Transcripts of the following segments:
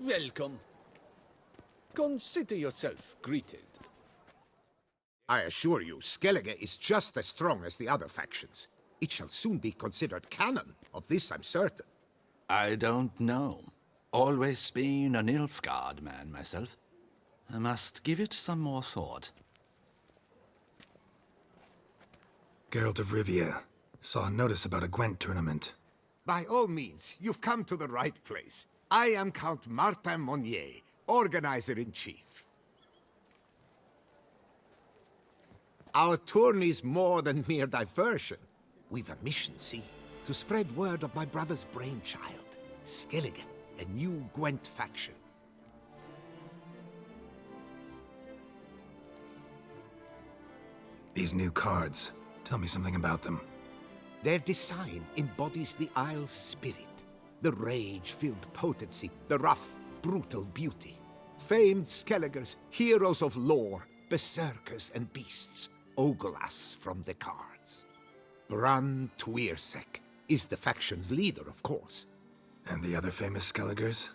Welcome. Consider yourself greeted. I assure you, Skellige is just as strong as the other factions. It shall soon be considered canon. Of this I'm certain. I don't know. Always been a Nilfgaard man myself. I must give it some more thought. Geralt of Rivia. Saw a notice about a Gwent tournament. By all means, you've come to the right place. I am Count Martin Monnier, Organizer-in-Chief. Our tourney's more than mere diversion. We've a mission, see? To spread word of my brother's brainchild, Skellige, a new Gwent faction. These new cards. Tell me something about them. Their design embodies the Isle's spirit. The rage-filled potency, the rough, brutal beauty. Famed Skelligers, heroes of lore, berserkers and beasts, ogle us from the cards. Bran Tuirsek is the faction's leader, of course. And the other famous Skelligers?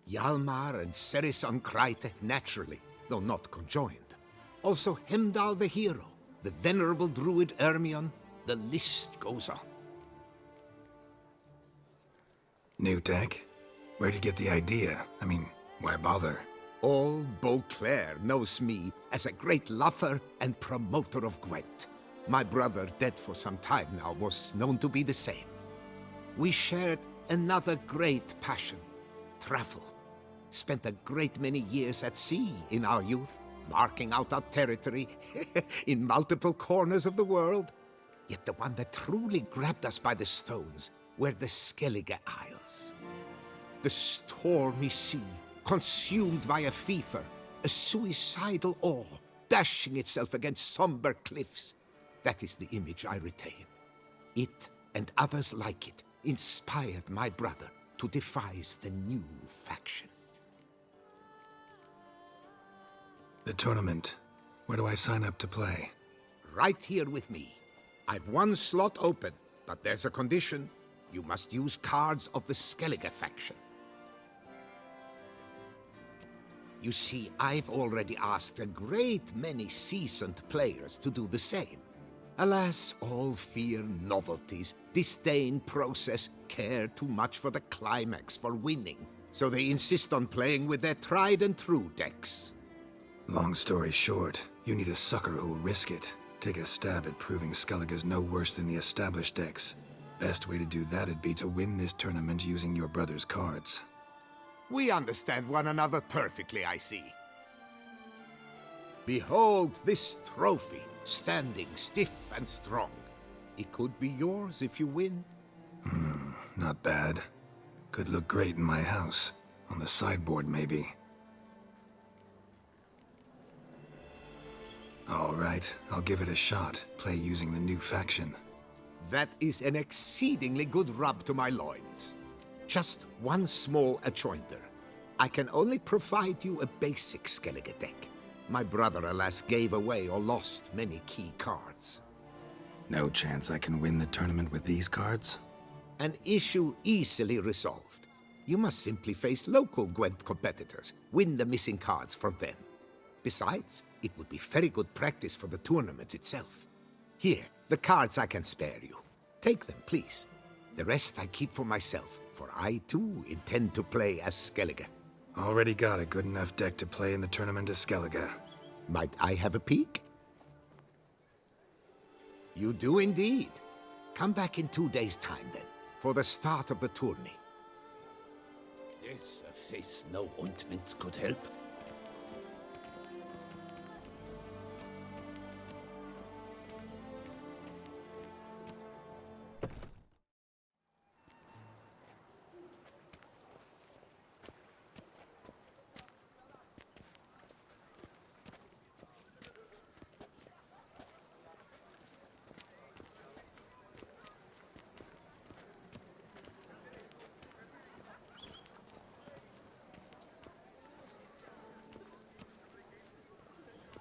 Hjalmar and Ceris Kreite, naturally, though not conjoined. Also Hemdall the hero, the venerable druid Ermion, the list goes on. New deck? Where'd you get the idea? I mean, why bother? All Beauclair knows me as a great lover and promoter of Gwent. My brother, dead for some time now, was known to be the same. We shared another great passion, travel. Spent a great many years at sea in our youth, marking out our territory in multiple corners of the world. Yet the one that truly grabbed us by the stones were the Skellige Isles. The stormy sea, consumed by a fever, a suicidal awe, dashing itself against somber cliffs. That is the image I retain. It, and others like it, inspired my brother to devise the new faction. The tournament. Where do I sign up to play? Right here with me. I've one slot open, but there's a condition. You must use cards of the Skellige faction. You see, I've already asked a great many seasoned players to do the same. Alas, all fear novelties, disdain process, care too much for the climax, for winning. So they insist on playing with their tried and true decks. Long story short, you need a sucker who'll risk it. Take a stab at proving Skellige's no worse than the established decks. Best way to do that'd be to win this tournament using your brother's cards. We understand one another perfectly, I see. Behold this trophy, standing stiff and strong. It could be yours if you win. Not bad. Could look great in my house. On the sideboard, maybe. All right, I'll give it a shot. Play using the new faction. That is an exceedingly good rub to my loins. Just one small adjoinder. I can only provide you a basic Skellige deck. My brother, alas, gave away or lost many key cards. No chance I can win the tournament with these cards? An issue easily resolved. You must simply face local Gwent competitors, win the missing cards from them. Besides, it would be very good practice for the tournament itself. Here, the cards I can spare you. Take them, please. The rest I keep for myself, for I too intend to play as Skellige. Already got a good enough deck to play in the tournament as Skellige. Might I have a peek? You do indeed. Come back in 2 days' time then, for the start of the tourney. Yes, a face no ointment could help.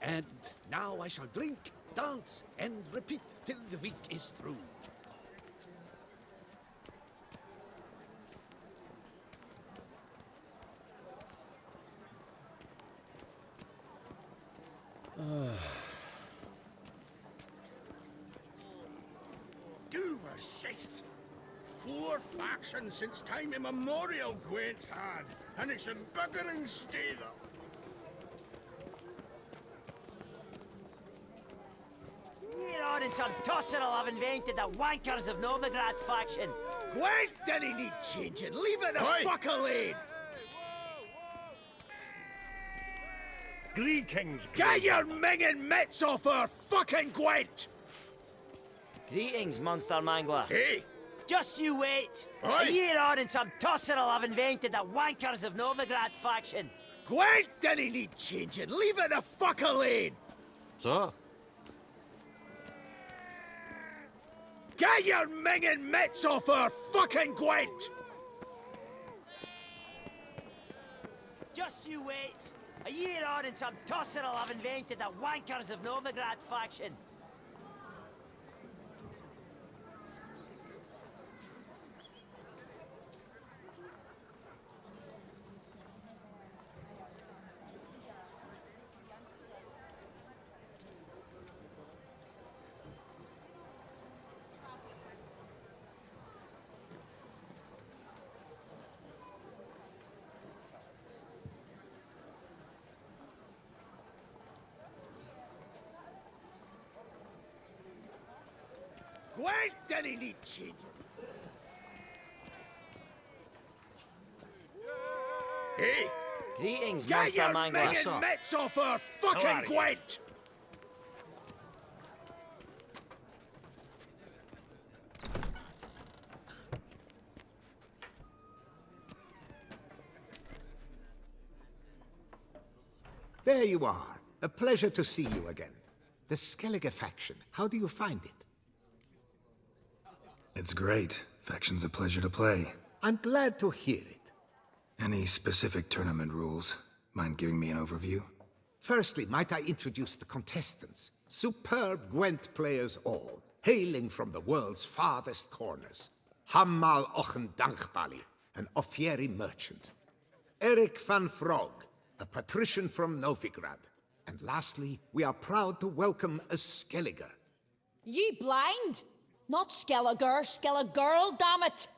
And now I shall drink, dance, and repeat till the week is through. Persist. 4 factions since time immemorial Gwent's had, and it's in bigger and stable. Here on in some Tosser'll have invented the wankers of Novigrad faction. Gwent didn't need changing. Leave it the fuck alone. Greetings, Get your minging mitts off our fucking Gwent! Greetings, monster mangler. Hey! Just you wait. Aye. A year on and some Tosser'll have invented the wankers of Novigrad faction. Gwent didn't need changing. Leave it the fuck alone. So, Get your minging mitts off our fucking Gwent! Just you wait. A year on and some Tosser'll have invented the wankers of Novigrad faction. Gwent didn't need changing. Hey! Greetings, Get monster your mangler. minging mitts off our fucking Gwent! There you are. A pleasure to see you again. The Skellige faction, how do you find it? It's great. Faction's a pleasure to play. I'm glad to hear it. Any specific tournament rules? Mind giving me an overview? Firstly, might I introduce the contestants? Superb Gwent players all, hailing from the world's farthest corners. Hammal Ochen Dankbali, an Offieri merchant. Eric van Frog, a patrician from Novigrad. And lastly, we are proud to welcome a Skellige. Ye blind? Not Skellige, Skellige, damn it!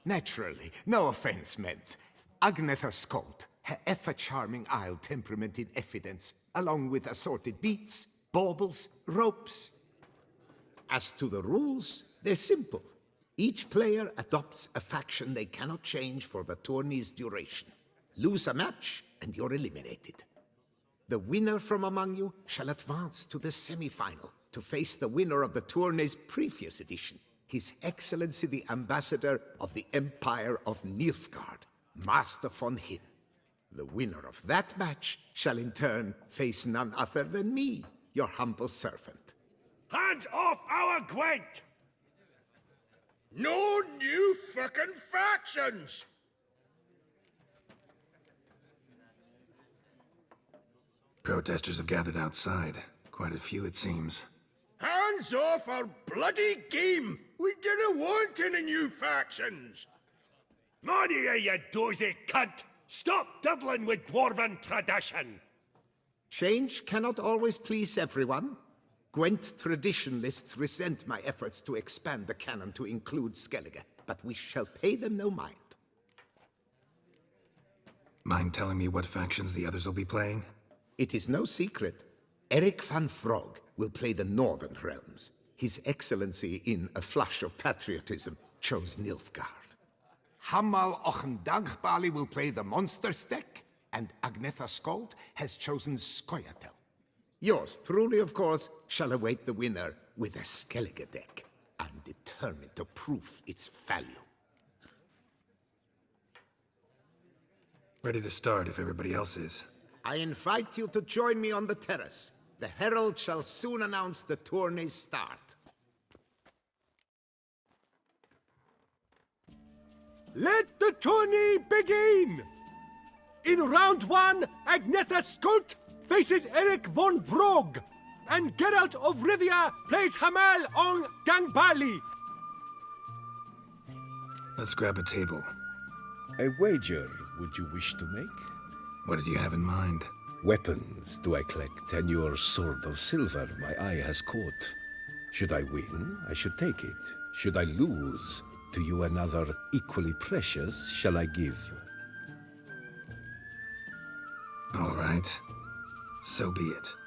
Naturally, no offense meant. Agnetha Skolt, her ever-charming Isle temperament in evidence, along with assorted beats, baubles, ropes. As to the rules, they're simple. Each player adopts a faction they cannot change for the tourney's duration. Lose a match, and you're eliminated. The winner from among you shall advance to the semi-final to face the winner of the tourney's previous edition, His Excellency the Ambassador of the Empire of Nilfgaard, Master von Hin. The winner of that match shall in turn face none other than me, your humble servant. Hands off our Gwent! No new fucking factions! Protesters have gathered outside. Quite a few, it seems. Hands off our bloody game! We didn't want any new factions! Money, you dozy cunt! Stop diddling with dwarven tradition! Change cannot always please everyone. Gwent traditionalists resent my efforts to expand the canon to include Skellige, but we shall pay them no mind. Mind telling me what factions the others will be playing? It is no secret. Eric van Frog will play the Northern Realms. His Excellency, in a flush of patriotism, chose Nilfgaard. Hammal Ochen Dankbali will play the Monsters deck, and Agnetha Skolt has chosen Skoyatel. Yours truly, of course, shall await the winner with a Skellige deck. I'm determined to prove its value. Ready to start if everybody else is. I invite you to join me on the terrace. The herald shall soon announce the tourney's start. Let the tourney begin! In round 1, Agnetha Skolt faces Eric von Vrog, and Geralt of Rivia plays Hamal on Gangbali. Let's grab a table. A wager would you wish to make? What did you have in mind? Weapons do I collect, and your sword of silver my eye has caught. Should I win, I should take it. Should I lose, to you another equally precious shall I give. All right. So be it.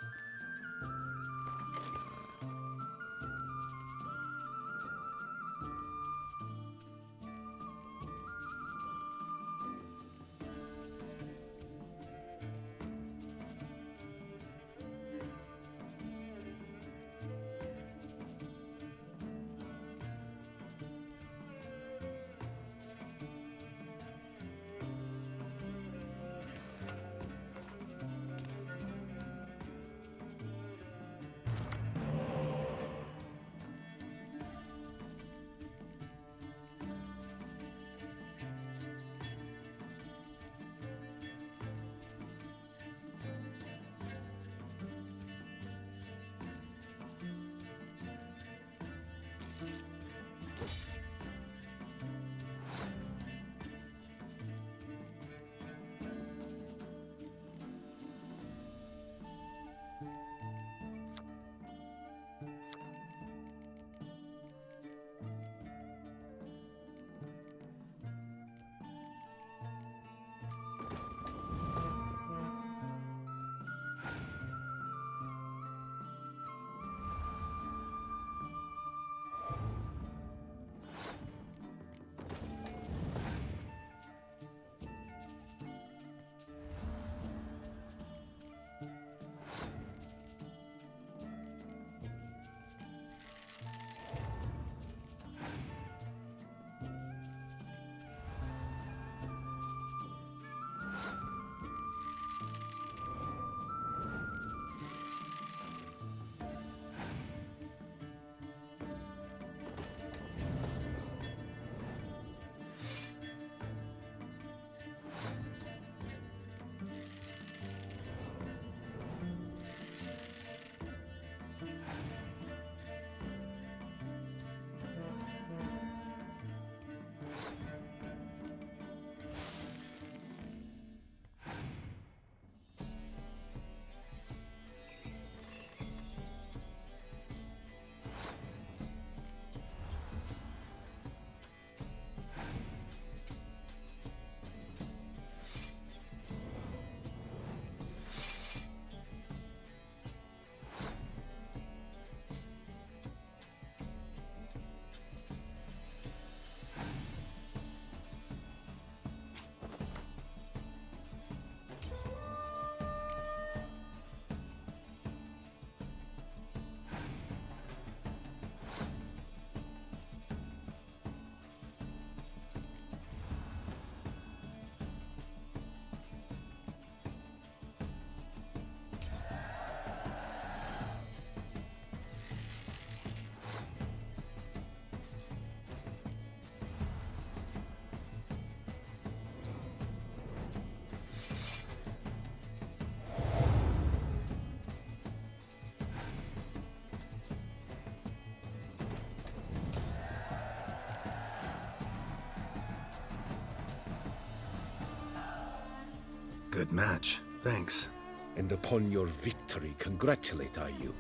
Good match. Thanks. And upon your victory congratulate I you.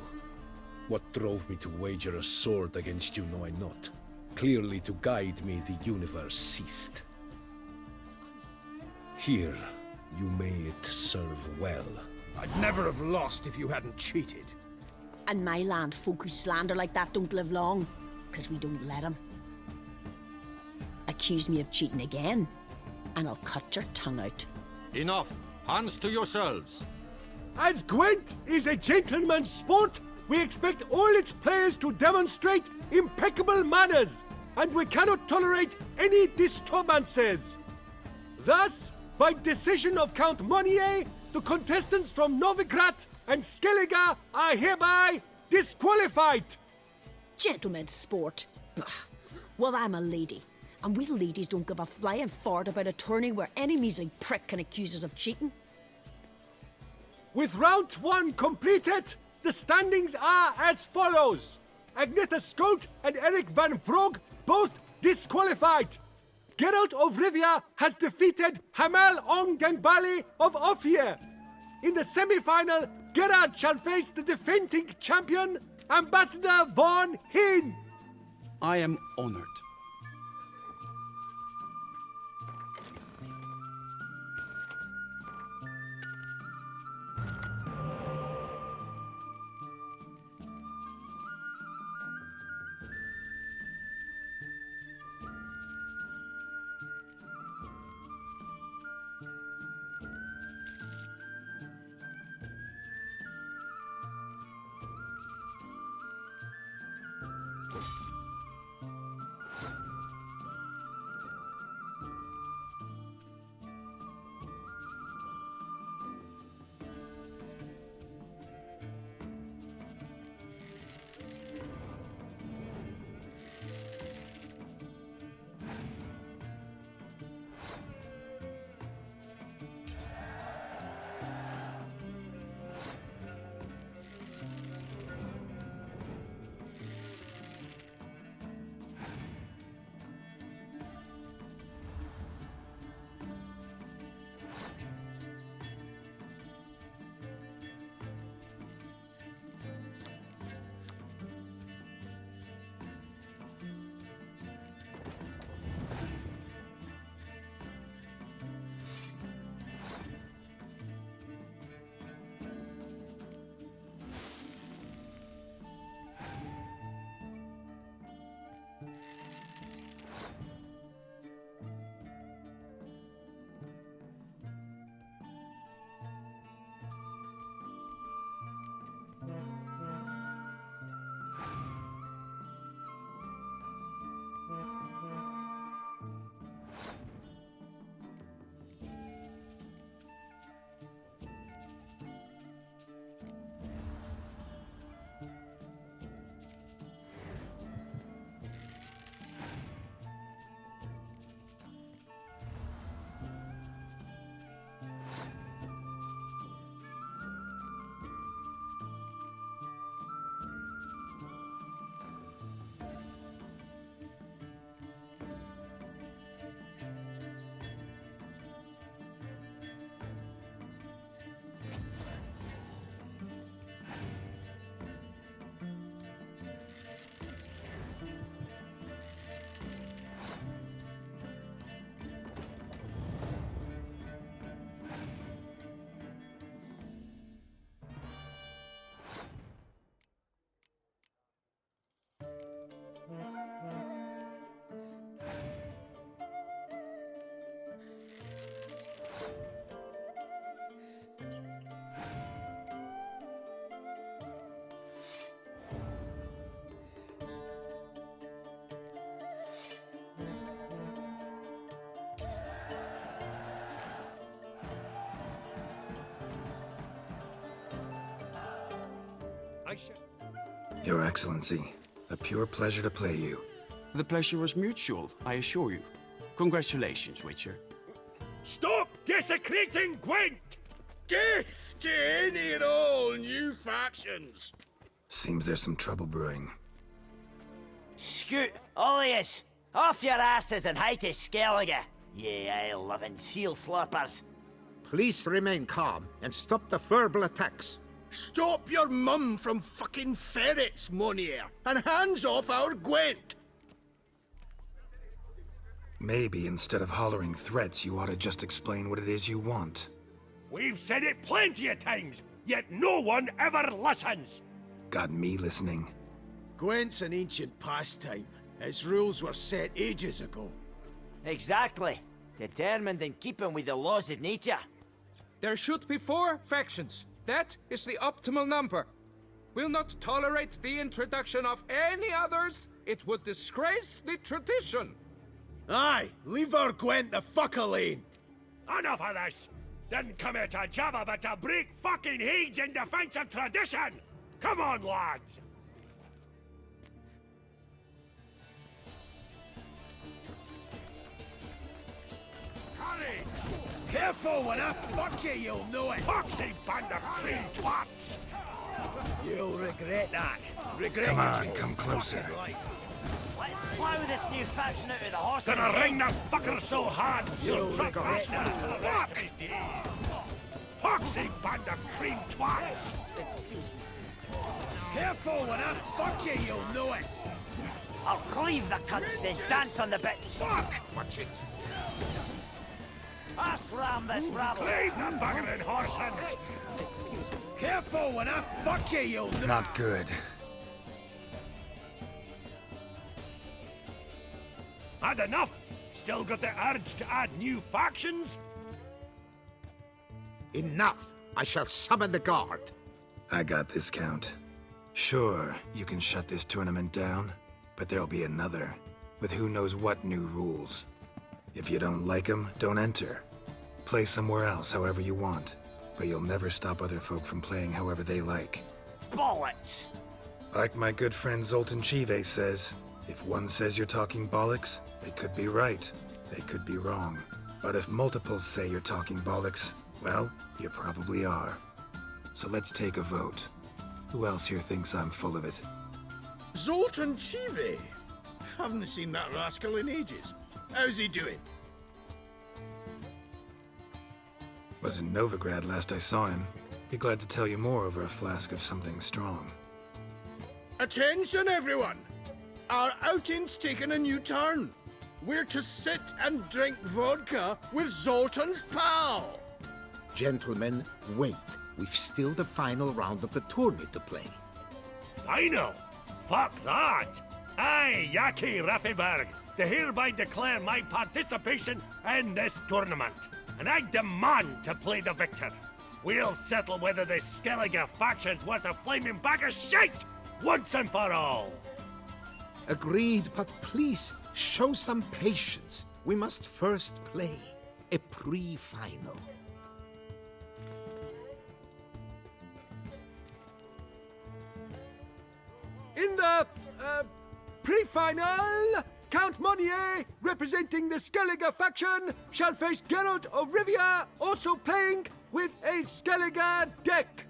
What drove me to wager a sword against you know I not. Clearly to guide me the universe ceased. Here, you may it serve well. I'd never have lost if you hadn't cheated. And my land folk who slander like that don't live long, 'cause we don't let 'em. Accuse me of cheating again, and I'll cut your tongue out. Enough! Hands to yourselves! As Gwent is a gentleman's sport, we expect all its players to demonstrate impeccable manners, and we cannot tolerate any disturbances. Thus, by decision of Count Monnier, the contestants from Novigrad and Skellige are hereby disqualified. Gentlemen's sport. Bah. Well, I'm a lady, and we ladies don't give a flying fart about a tourney where any measly prick can accuse us of cheating. With round 1 completed, the standings are as follows. Agnetha Skolt and Eric van Vrog both disqualified. Geralt of Rivia has defeated Hamel Ong Gangbali of Ophir. In the semi-final, Geralt shall face the defending champion, Ambassador Von Hinn. I am honored. Your Excellency, a pure pleasure to play you. The pleasure was mutual, I assure you. Congratulations, Witcher. Stop desecrating Gwent! Death to any and all new factions! Seems there's some trouble brewing. Scoot, all of yous! Off your asses and hie to Skellige, ye ale-loving seal slurpers. Please remain calm and stop the verbal attacks. Stop your mum from fucking ferrets, Monier, and hands off our Gwent! Maybe instead of hollering threats, you ought to just explain what it is you want. We've said it plenty of times, yet no one ever listens! Got me listening. Gwent's an ancient pastime. Its rules were set ages ago. Exactly. Determined in keeping with the laws of nature. There should be 4 factions. That is the optimal number. We'll not tolerate the introduction of any others. It would disgrace the tradition. Aye, leave our Gwent the fuck alone. Enough of this! Didn't come here to jabber but to break fucking heads in defense of tradition! Come on, lads! Harry! Careful, when I fuck you, you'll know it. Foxy band of cream twats! You'll regret that. Regret Come your on, whole come closer. fucking life. Let's plough this new faction out of the horse's Gonna ring the heads. fucker so hard, You'll you'll drop regret this man for the rest of his days! Foxy band of cream twats! Careful, when I fuck you, you'll know it. I'll cleave the cunts, then dance on the bits. Fuck! Watch it! Us ram this rabble. Leave the buggering horse hands! Excuse me. Careful when I fuck you, you... Not good. Had enough? Still got the urge to add new factions? Enough! I shall summon the guard. I got this, Count. Sure, you can shut this tournament down, but there'll be another, with who knows what new rules. If you don't like them, don't enter. Play somewhere else however you want, but you'll never stop other folk from playing however they like. Bollocks! Like my good friend Zoltan Chive says, if one says you're talking bollocks, they could be right, they could be wrong. But if multiples say you're talking bollocks, well, you probably are. So let's take a vote. Who else here thinks I'm full of it? Zoltan Chive? Haven't seen that rascal in ages. How's he doing? Was in Novigrad last I saw him. Be glad to tell you more over a flask of something strong. Attention, everyone! Our outing's taken a new turn. We're to sit and drink vodka with Zoltan's pal. Gentlemen, wait. We've still the final round of the tourney to play. Final? Fuck that! I, Yaki Raffenberg, do hereby declare my participation in this tournament, and I demand to play the victor. We'll settle whether this Skellige faction's worth a flaming bag of shite once and for all. Agreed, but please show some patience. We must first play a pre-final. In the pre-final, Count Monnier, representing the Skellige faction, shall face Geralt of Rivia, also playing with a Skellige deck.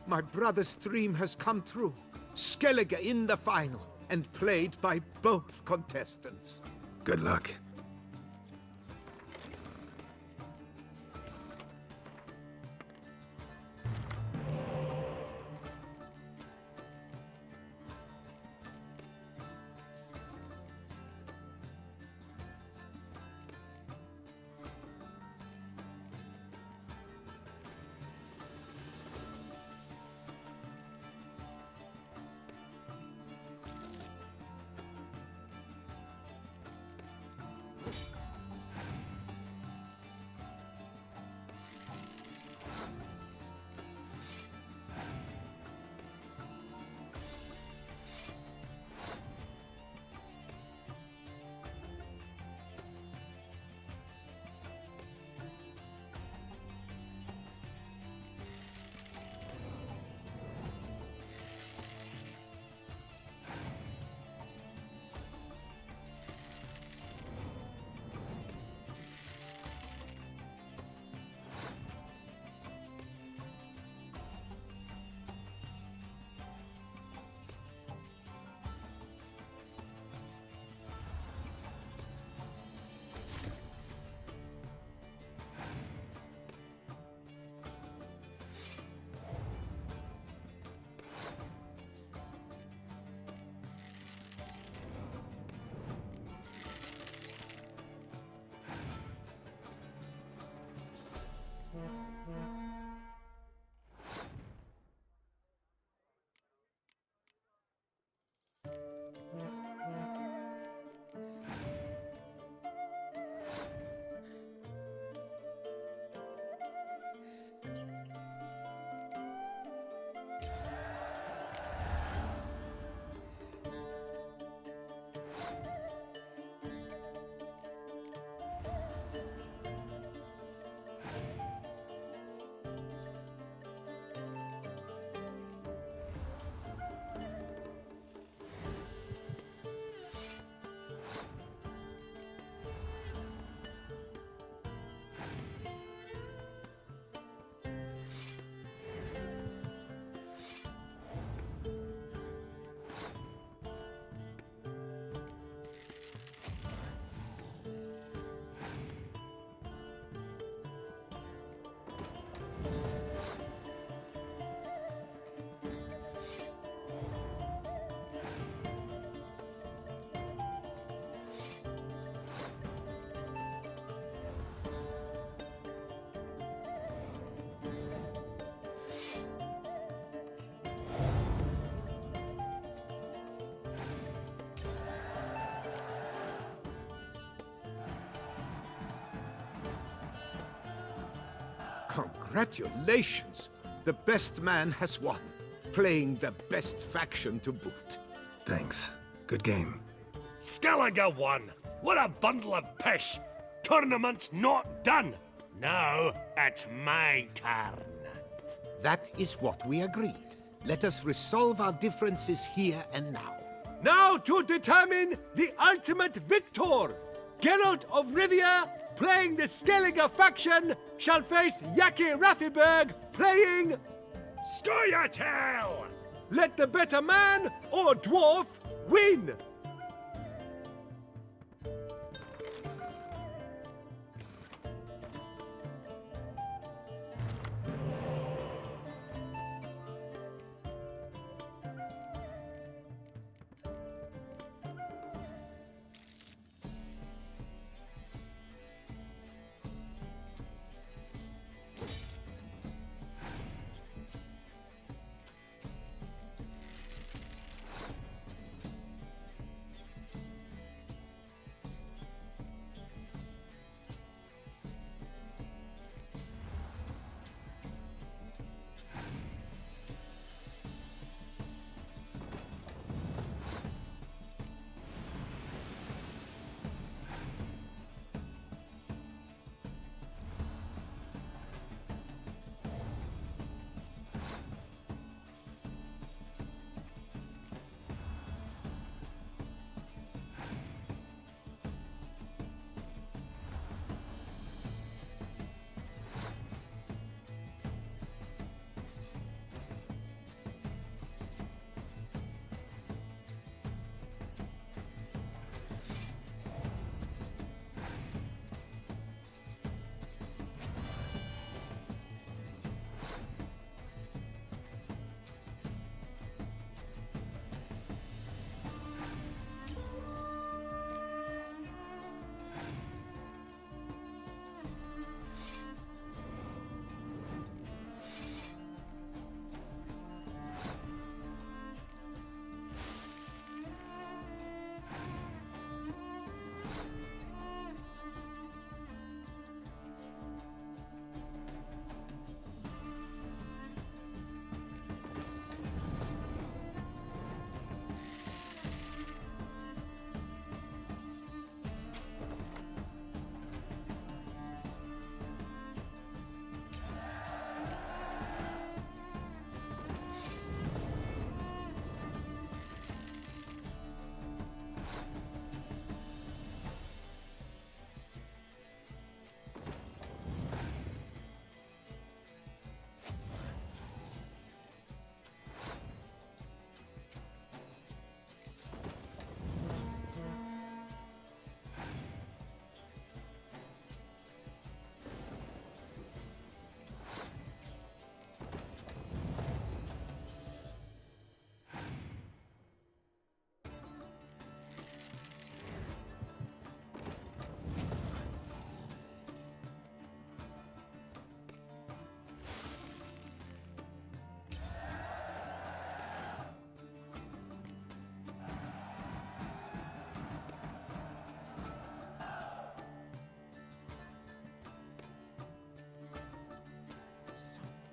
My brother's dream has come true. Skellige in the final, and played by both contestants. Good luck. Congratulations! The best man has won, playing the best faction to boot. Thanks. Good game. Skellige won! What a bundle of pish! Tournament's not done! Now it's my turn. That is what we agreed. Let us resolve our differences here and now. Now to determine the ultimate victor! Geralt of Rivia, playing the Skellige faction, shall face Yaki Raffiberg, playing... Scoia'tael! Let the better man, or dwarf, win!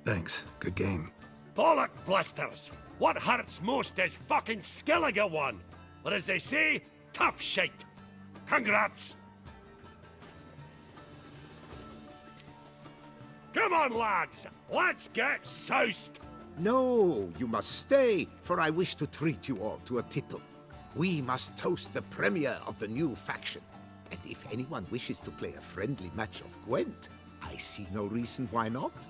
Thanks. Good game. Bollock blisters! What hurts most is fucking Skellige won! Or as they say, tough shite! Congrats! Come on, lads! Let's get soused! No, you must stay, for I wish to treat you all to a tipple. We must toast the premier of the new faction. And if anyone wishes to play a friendly match of Gwent, I see no reason why not.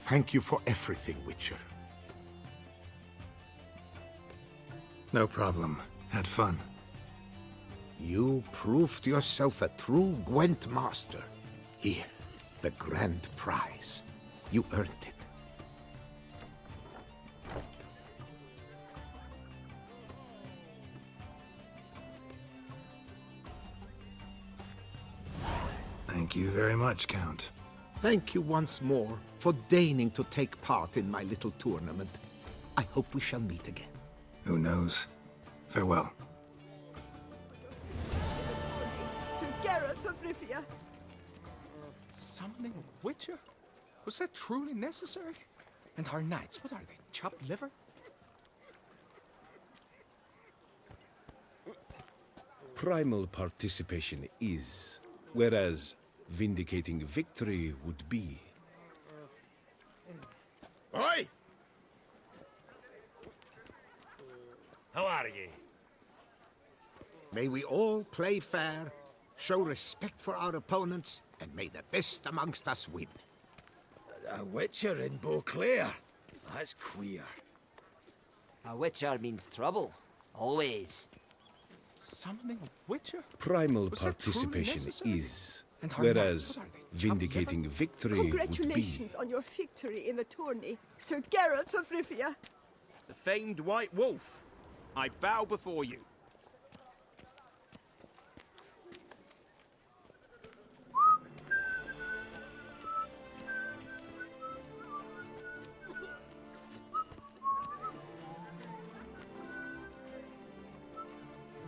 Thank you for everything, Witcher. No problem. Had fun. You proved yourself a true Gwent master. Here, the grand prize. You earned it. Thank you very much, Count. Thank you once more for deigning to take part in my little tournament. I hope we shall meet again. Who knows? Farewell. So Geralt of Rivia. Summoning a witcher? Was that truly necessary? And our knights, what are they, chopped liver? Primal participation is, whereas vindicating victory would be. Oi! How are ye? May we all play fair, show respect for our opponents, and may the best amongst us win. A witcher in Beauclair? That's queer. A witcher means trouble. Always. Summoning a witcher? Primal Was that truly participation necessary? is, And our whereas knights, what are they, chopped vindicating liver? victory would be. Congratulations on your victory in the tourney, Sir Geralt of Rivia. The famed White Wolf. I bow before you.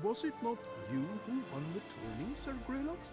Was it not you who won the tourney, Sir Greylox?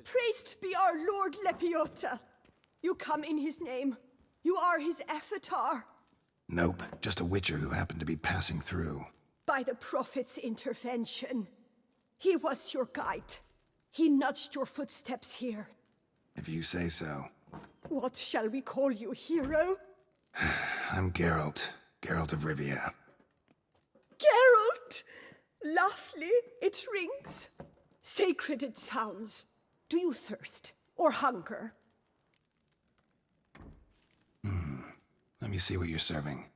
Praised be our Lord Lepiota. You come in his name. You are his avatar. Nope, just a witcher who happened to be passing through. By the prophet's intervention. He was your guide. He nudged your footsteps here. If you say so. What shall we call you, hero? I'm Geralt. Geralt of Rivia. Geralt! Lovely, it rings. Sacred it sounds. Do you thirst or hunger? Let me see what you're serving.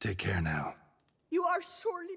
Take care now. You are sorely